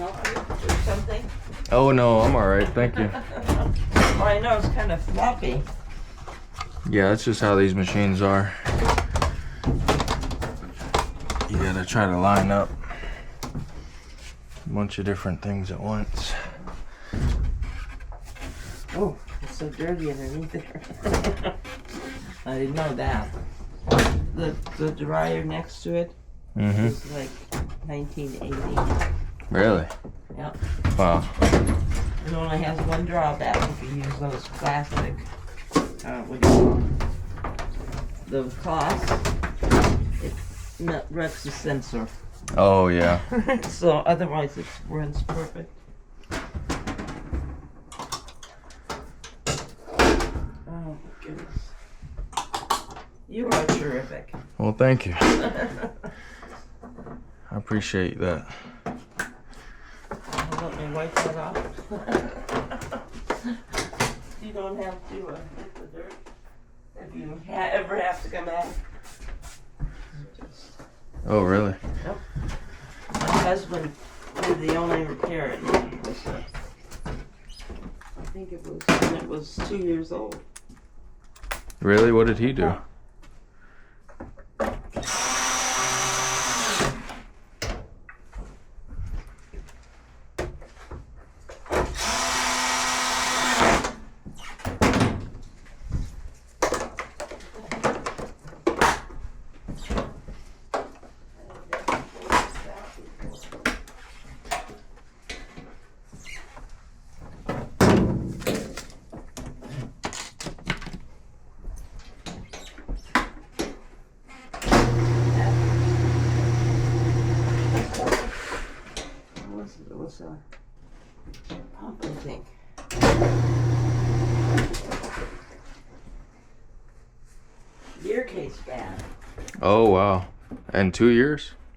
help you or something? Oh no, I'm all right. Thank you. Well, I know it's kind of floppy. Yeah, that's just how these machines are. You gotta try to line up a bunch of different things at once. Oh, it's so dirty underneath there. I didn't know that. The dryer next to it Mm-hmm. is like 1980. Really? Yep. Wow. It only has one drawback if you use those plastic, what do you call them? The cloths. It wrecks the sensor. Oh yeah. So otherwise it runs perfect. Oh my goodness. You are terrific. Well, thank you. I appreciate that. Let me wipe that off. You don't have to hit the dirt if you ever have to come back. Just, Oh really? Yep. My husband did the only repair it was I think it was when it was 2 years old. Really? What did he do? It was a pump, I think. Gear case bad. Oh wow. And 2 years?